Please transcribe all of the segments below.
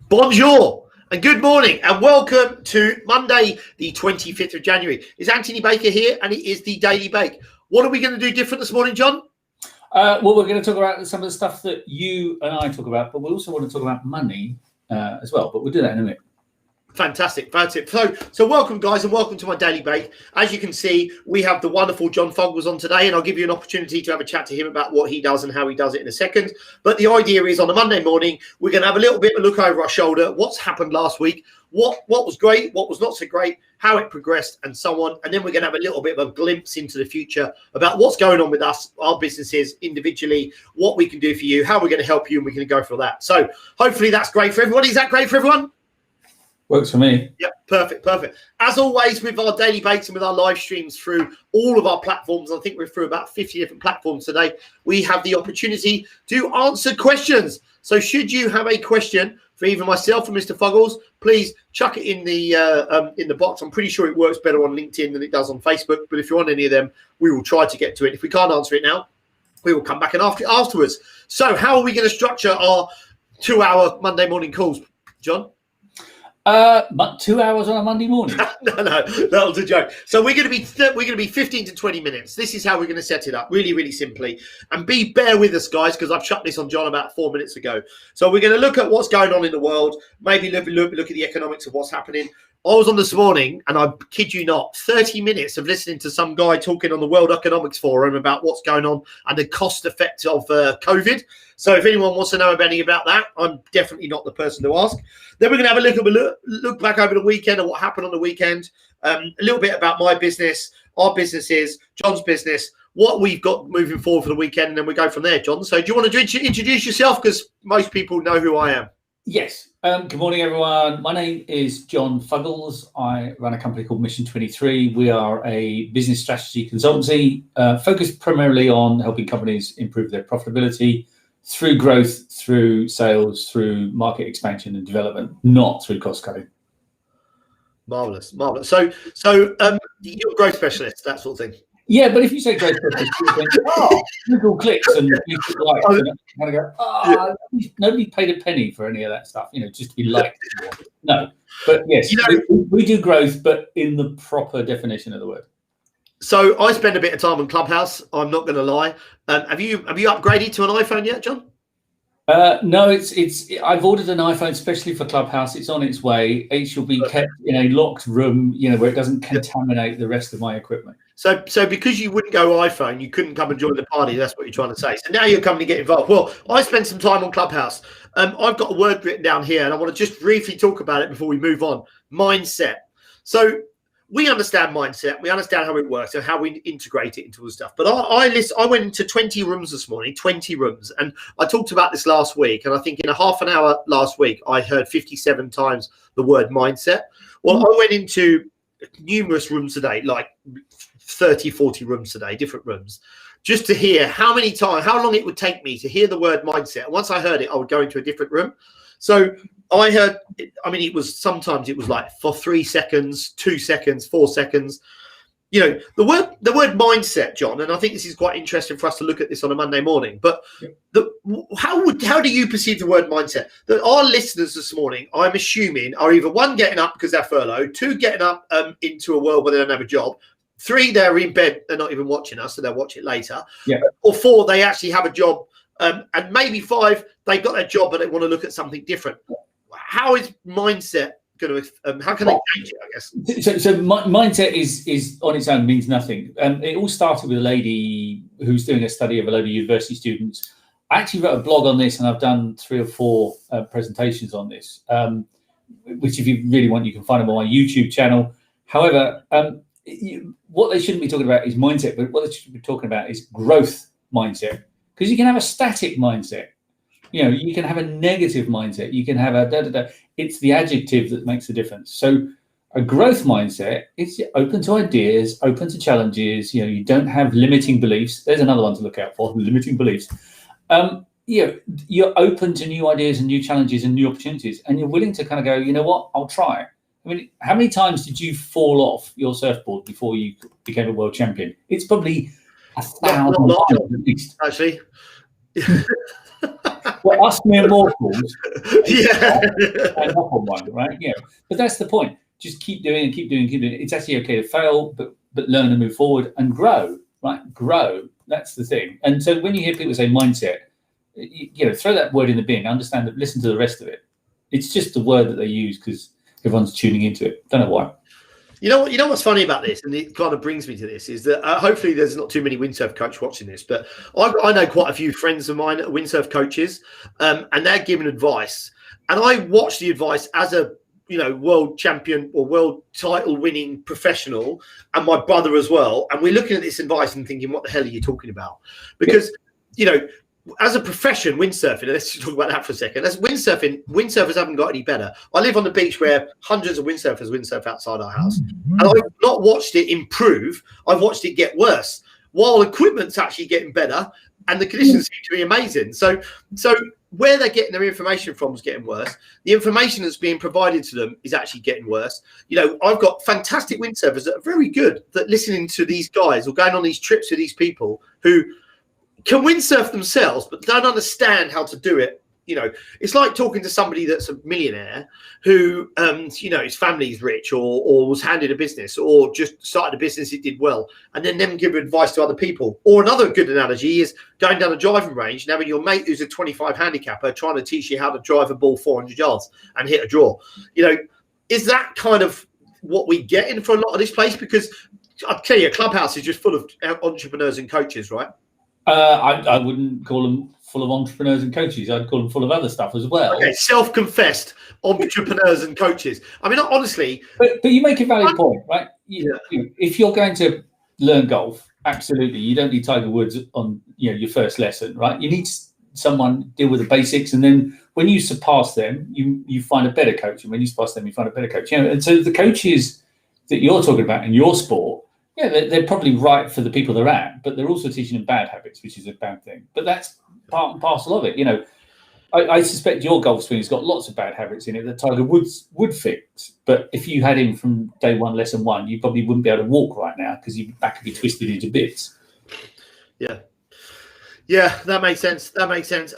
Bonjour and good morning and welcome to Monday, the 25th of January. It's Anthony Baker here and it is the Daily Bake. What are we going to do different this morning, John? Well, we're going to talk about some of the stuff that you and I talk about, but we also want to talk about money as well. But we'll do that in a minute. Fantastic. So welcome, guys, and welcome to my Daily Bake. As you can see, we have the wonderful John Fuggles on today, and I'll give you an opportunity to have a chat to him about what he does and how he does it in a second. But the idea is on a Monday morning, we're going to have a little bit of a look over our shoulder, what's happened last week, what was great, what was not so great, how it progressed, and so on. And then we're going to have a little bit of a glimpse into the future about what's going on with us, our businesses individually, what we can do for you, how we're going to help you, and we're going to go for that. So hopefully that's great for everyone. Is that great for everyone? Works for me. Yep, perfect. As always, with our daily bakes and with our live streams through all of our platforms, I think we're through about 50 different platforms today, we have the opportunity to answer questions. So should you have a question for either myself or Mr. Fuggles, please chuck it in the box. I'm pretty sure it works better on LinkedIn than it does on Facebook, but if you want any of them, we will try to get to it. If we can't answer it now, we will come back and ask it afterwards. So how are we going to structure our 2-hour Monday morning calls, John? 2 hours on a Monday morning. No, that was a joke. So we're going to be 15 to 20 minutes. This is how we're going to set it up, really simply. And bear with us, guys, because I've shut this on John about 4 minutes ago. So we're going to look at what's going on in the world, maybe look at the economics of what's happening. I was on this morning, and I kid you not, 30 minutes of listening to some guy talking on the World Economics Forum about what's going on and the cost effect of COVID. So if anyone wants to know any about that, I'm definitely not the person to ask. Then we're going to have a look back over the weekend and what happened on the weekend. A little bit about my business, our businesses, John's business, what we've got moving forward for the weekend, and then we go from there, John. So do you want to introduce yourself? Because most people know who I am. Yes. Good morning, everyone. My name is John Fuggles. I run a company called Mission 23. We are a business strategy consultancy focused primarily on helping companies improve their profitability through growth, through sales, through market expansion and development, not through cost cutting. Marvelous. So you're a growth specialist, that sort of thing. Yeah, but if you say growth specialist, you think, Google clicks and Facebook likes, and I go, nobody paid a penny for any of that stuff, just to be liked. No, but yes, we do growth, but in the proper definition of the word. So I spend a bit of time on Clubhouse. I'm not going to lie. Have you upgraded to an iPhone yet, John? No, I've ordered an iPhone especially for Clubhouse. It's on its way. It shall be kept in a locked room, where it doesn't contaminate the rest of my equipment. So because you wouldn't go iPhone, you couldn't come and join the party. That's what you're trying to say. So now you're coming to get involved. Well, I spent some time on Clubhouse. I've got a word written down here, and I want to just briefly talk about it before we move on. Mindset. So we understand mindset. We understand how it works and how we integrate it into all the stuff. But I went into 20 rooms this morning, 20 rooms. And I talked about this last week. And I think in a half an hour last week, I heard 57 times the word mindset. Well, I went into numerous rooms today, like 30, 40 rooms today, different rooms, just to hear how long it would take me to hear the word mindset. And once I heard it, I would go into a different room. So I heard, sometimes it was like for 3 seconds, 2 seconds, 4 seconds. The word mindset, John, and I think this is quite interesting for us to look at this on a Monday morning. But how do you perceive the word mindset? That our listeners this morning, I'm assuming, are either one, getting up because they're furloughed, two, getting up into a world where they don't have a job, three, they're in bed, they're not even watching us, so they'll watch it later, or four, they actually have a job, and maybe five, they've got their job but they want to look at something different. How is mindset going to? How can they change it? I guess. So mindset is on its own means nothing. It all started with a lady who's doing a study of a load of university students. I actually wrote a blog on this, and I've done 3 or 4 presentations on this. Which, if you really want, you can find them on my YouTube channel. However, what they shouldn't be talking about is mindset, but what they should be talking about is growth mindset. Because you can have a static mindset. You can have a negative mindset. You can have a It's the adjective that makes the difference. So a growth mindset is open to ideas, open to challenges. You don't have limiting beliefs. There's another one to look out for, limiting beliefs. You're open to new ideas and new challenges and new opportunities. And you're willing to kind of go, you know what, I'll try. How many times did you fall off your surfboard before you became a world champion? It's probably 1,000 times at least. Actually. Well, us mere mortals, Yeah. and up on one, right? Yeah, but that's the point. Just keep doing and keep doing and keep doing. It's actually okay to fail, but learn and move forward and grow, right? Grow. That's the thing. And so when you hear people say mindset, throw that word in the bin. Understand that. Listen to the rest of it. It's just the word that they use because everyone's tuning into it. Don't know why. You know what's funny about this, and it kind of brings me to this, is that hopefully there's not too many windsurf coaches watching this, but I know quite a few friends of mine that are windsurf coaches, and they're giving advice, and I watch the advice as a world champion or world title winning professional, and my brother as well, and we're looking at this advice and thinking, what the hell are you talking about? Because as a profession, windsurfing, let's just talk about that for a second. As windsurfers haven't got any better. I live on the beach where hundreds of windsurfers windsurf outside our house. And I've not watched it improve. I've watched it get worse. While equipment's actually getting better and the conditions seem to be amazing. So where they're getting their information from is getting worse. The information that's being provided to them is actually getting worse. I've got fantastic windsurfers that are very good at listening to these guys or going on these trips with these people who can windsurf themselves, but don't understand how to do it. It's like talking to somebody that's a millionaire who, his family's rich or was handed a business or just started a business, it did well, and then them give advice to other people. Or another good analogy is going down a driving range and having your mate who's a 25 handicapper trying to teach you how to drive a ball 400 yards and hit a draw. Is that kind of what we get in for a lot of this place? Because I'll tell you, a clubhouse is just full of entrepreneurs and coaches, right? I wouldn't call them full of entrepreneurs and coaches. I'd call them full of other stuff as well. Okay, self-confessed entrepreneurs and coaches. I mean, honestly. But you make a valid point, right? If you're going to learn golf, absolutely, you don't need Tiger Woods on your first lesson, right? You need someone deal with the basics, and then when you surpass them, you find a better coach, and when you surpass them, you find a better coach. And so the coaches that you're talking about in your sport. Yeah, they're probably right for the people they're at, but they're also teaching them bad habits, which is a bad thing. But that's part and parcel of it. I suspect your golf swing has got lots of bad habits in it that Tiger Woods would fix. But if you had him from day one, lesson one, you probably wouldn't be able to walk right now because your back would be twisted into bits. Yeah, that makes sense.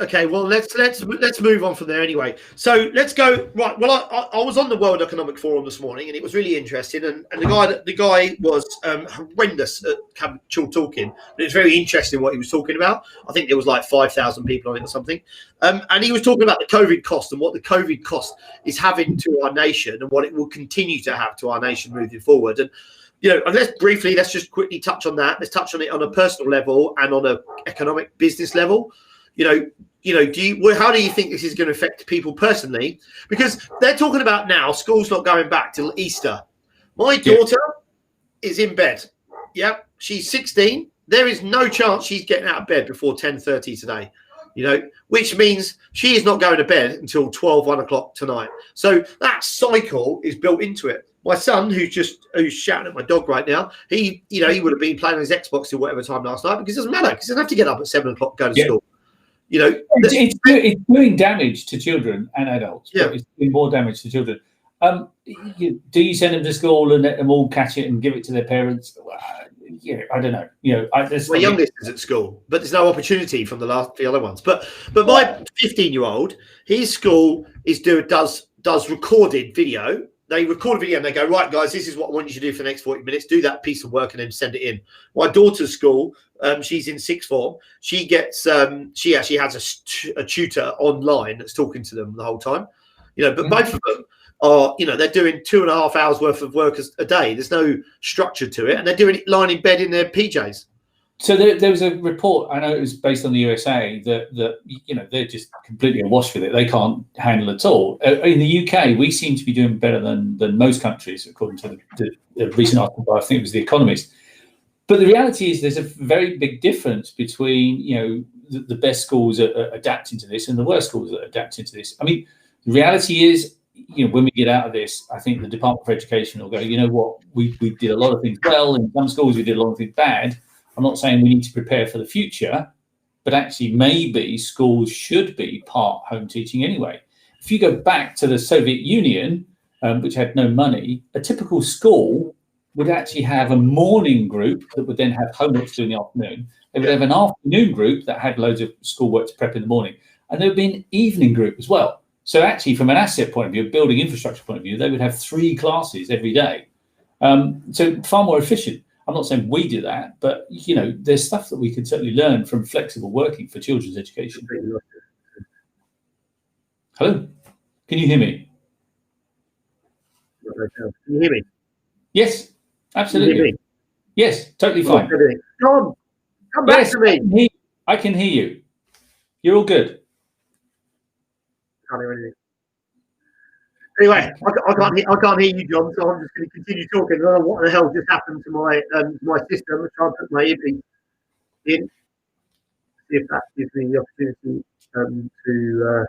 Okay, well, let's move on from there anyway. So let's go right. Well, I was on the World Economic Forum this morning, and it was really interesting. And the guy was horrendous at talking, but it's very interesting what he was talking about. I think there was like 5,000 people on it or something. And he was talking about the COVID cost and what the COVID cost is having to our nation and what it will continue to have to our nation moving forward. And and let's just quickly touch on that. Let's touch on it on a personal level and on a economic business level. How do you think this is going to affect people personally? Because they're talking about now school's not going back till Easter. My daughter is in bed. Yeah, she's 16. There is no chance she's getting out of bed before 10:30 today. Which means she is not going to bed until 1 o'clock tonight. So that cycle is built into it. My son, who's shouting at my dog right now, he would have been playing on his Xbox till whatever time last night because it doesn't matter because he doesn't have to get up at 7 o'clock to go to school. It's doing damage to children and adults. Yeah, but it's doing more damage to children. Do you send them to school and let them all catch it and give it to their parents? I don't know. My youngest is at school, but there's no opportunity from the other ones. But my 15-year-old, his school does recorded video. They record a video and they go, right, guys, this is what I want you to do for the next 40 minutes. Do that piece of work and then send it in. My daughter's school, she's in sixth form. She gets, she actually has a tutor online that's talking to them the whole time. But both of them are, they're doing 2.5 hours worth of work a day. There's no structure to it. And they're doing it lying in bed in their PJs. So there was a report, I know it was based on the USA, that they're just completely awash with it. They can't handle it at all. In the UK, we seem to be doing better than most countries, according to the recent article by, I think it was The Economist. But the reality is there's a very big difference between, the best schools are adapting to this and the worst schools are adapting to this. I mean, the reality is, when we get out of this, I think the Department for Education will go, you know what, we did a lot of things well. In some schools, we did a lot of things bad. I'm not saying we need to prepare for the future, but actually maybe schools should be part home teaching anyway. If you go back to the Soviet Union, which had no money, a typical school would actually have a morning group that would then have homework to do in the afternoon. They would have an afternoon group that had loads of schoolwork to prep in the morning. and there would be an evening group as well. So actually, from an asset point of view, building infrastructure point of view, they would have 3 classes every day. So far more efficient. I'm not saying we do that, but there's stuff that we can certainly learn from flexible working for children's education. Hello, can you hear me? Can you hear me? Yes, absolutely. Can you hear me? Yes, totally fine. John, come back to me. I can hear you. You're all good. Can't hear anything. Anyway, I can't hear you, John. So I'm just going to continue talking. I don't know what the hell just happened to my system. I tried to put my earpiece in. See if that gives me the opportunity to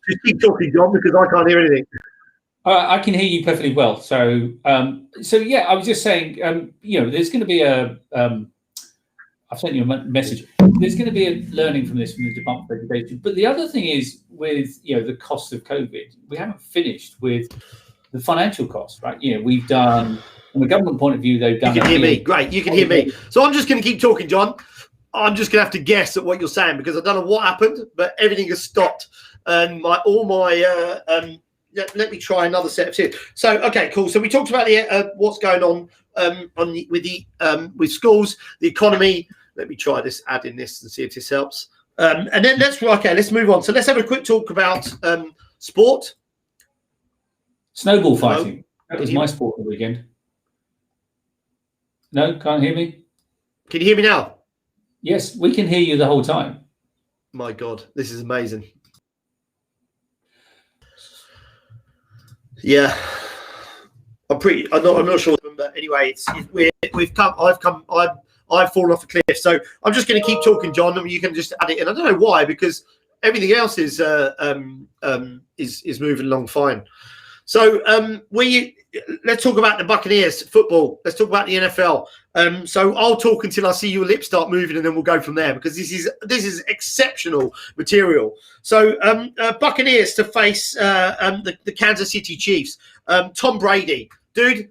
just keep talking, John, because I can't hear anything. I can hear you perfectly well. So yeah, I was just saying, there's going to be I've sent you a message. There's going to be a learning from this from the Department of Education. But the other thing is with the cost of COVID, we haven't finished with the financial costs, right? We've done, from a government point of view, they've done. You can hear me, great. You can hear me. So I'm just going to keep talking, John. I'm just going to have to guess at what you're saying because I don't know what happened, but everything has stopped, and let me try another set of tips. So, okay, cool. So we talked about the what's going on with schools, the economy. Let me try this, add in this and see if this helps. And then let's move on. So let's have a quick talk about sport. Snowball fighting. That was my sport for the weekend. No, can't hear me? Can you hear me now? Yes, we can hear you the whole time. My God, this is amazing. Yeah, I'm not sure, but anyway, I've fallen off a cliff. So I'm just going to keep talking, John, and you can just add it in. I don't know why, because everything else is moving along fine. So let's talk about the Buccaneers football. Let's talk about the NFL. So I'll talk until I see your lips start moving, and then we'll go from there because this is exceptional material. So Buccaneers to face the Kansas City Chiefs. Tom Brady,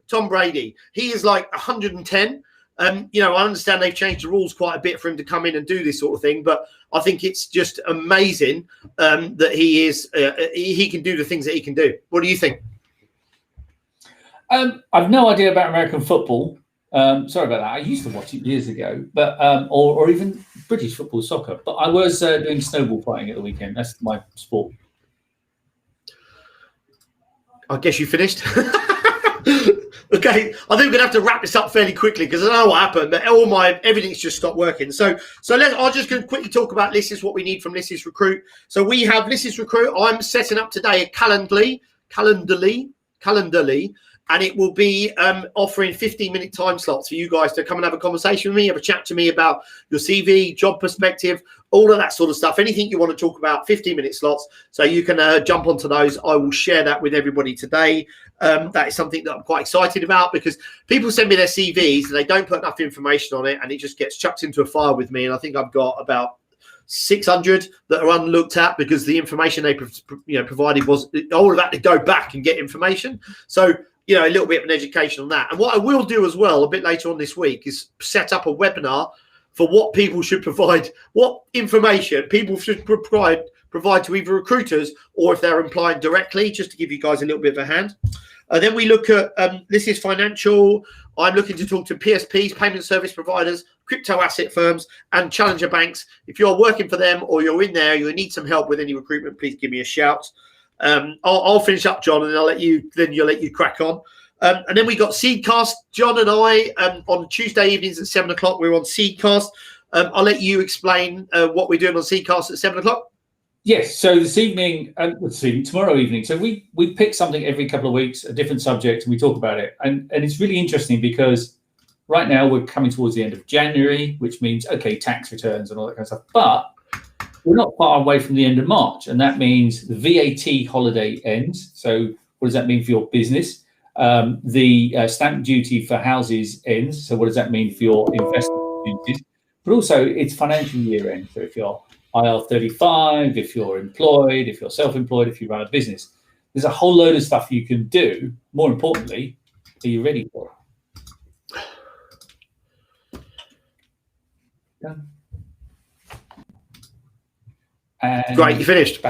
Tom Brady. He is like 110. I understand they've changed the rules quite a bit for him to come in and do this sort of thing, but I think it's just amazing that he can do the things that he can do. What do you think? I've no idea about American football. Sorry about that. I used to watch it years ago, but or even British football, soccer. But I was doing snowball fighting at the weekend. That's my sport. I guess you finished. Okay, I think we're gonna have to wrap this up fairly quickly because I don't know what happened, but everything's just stopped working. So I'm just going to quickly talk about Lysis, what we need from Lysis Recruit. So we have Lysis Recruit. I'm setting up today a Calendly, and it will be offering 15-minute time slots for you guys to come and have a conversation with me, have a chat to me about your CV, job perspective, all of that sort of stuff. Anything you want to talk about, 15-minute slots. So you can jump onto those. I will share that with everybody today. That is something that I'm quite excited about because people send me their CVs and they don't put enough information on it and it just gets chucked into a file with me. And I think I've got about 600 that are unlooked at because the information they provided was all of that to go back and get information. So a little bit of an education on that. And what I will do as well a bit later on this week is set up a webinar for what people should provide, what information people should provide to either recruiters or if they're employed directly, just to give you guys a little bit of a hand. Then we look at, this is financial. I'm looking to talk to PSPs, payment service providers, crypto asset firms, and challenger banks. If you're working for them or you're in there, you need some help with any recruitment, please give me a shout. I'll finish up, John, and you'll let you crack on. And then we got Seedcast. John and I on Tuesday evenings at 7 o'clock. We're on Seedcast. I'll let you explain what we're doing on Seedcast at 7 o'clock. Yes. So this evening, tomorrow evening. So we pick something every couple of weeks, a different subject, and we talk about it. And it's really interesting because right now we're coming towards the end of January, which means tax returns and all that kind of stuff. But we're not far away from the end of March, and that means the VAT holiday ends. So what does that mean for your business? The stamp duty for houses ends. So what does that mean for your investment opportunities? But also it's financial year end. So if you're IR35, if you're employed, if you're self-employed, if you run a business, there's a whole load of stuff you can do. More importantly, are you ready for it? Done. And great, you finished.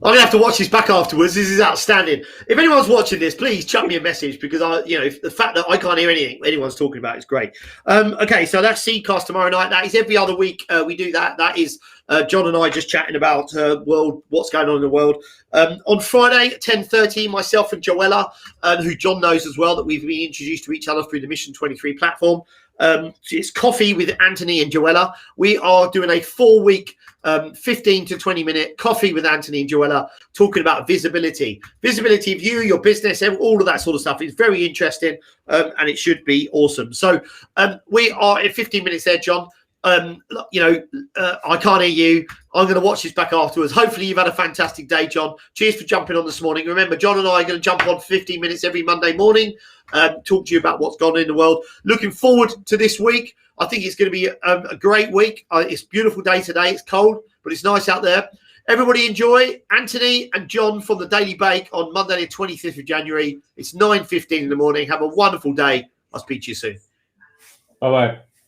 I'm gonna have to watch this back afterwards. This is outstanding. If anyone's watching this, please chuck me a message, because the fact that I can't hear anything anyone's talking about is great. Okay, so that's Seedcast tomorrow night. That is every other week we do that. That is John and I just chatting about what's going on in the world. On Friday at 10:30, myself and Joella, who John knows as well, that we've been introduced to each other through the Mission 23 platform. It's Coffee with Anthony and Joella. We are doing a 4-week 15 to 20 minute coffee with Anthony and Joella, talking about visibility of you, your business, all of that sort of stuff. It's very interesting, and it should be awesome. So we are at 15 minutes there, John. I can't hear you. I'm going to watch this back afterwards. Hopefully you've had a fantastic day, John. Cheers for jumping on this morning. Remember, John and I are going to jump on 15 minutes every Monday morning, talk to you about what's gone on in the world. Looking forward to this week. I think it's going to be a great week. It's a beautiful day today. It's cold, but it's nice out there. Everybody enjoy. Anthony and John from the Daily Bake on Monday, the 25th of January. It's 9:15 in the morning. Have a wonderful day. I'll speak to you soon. Bye-bye.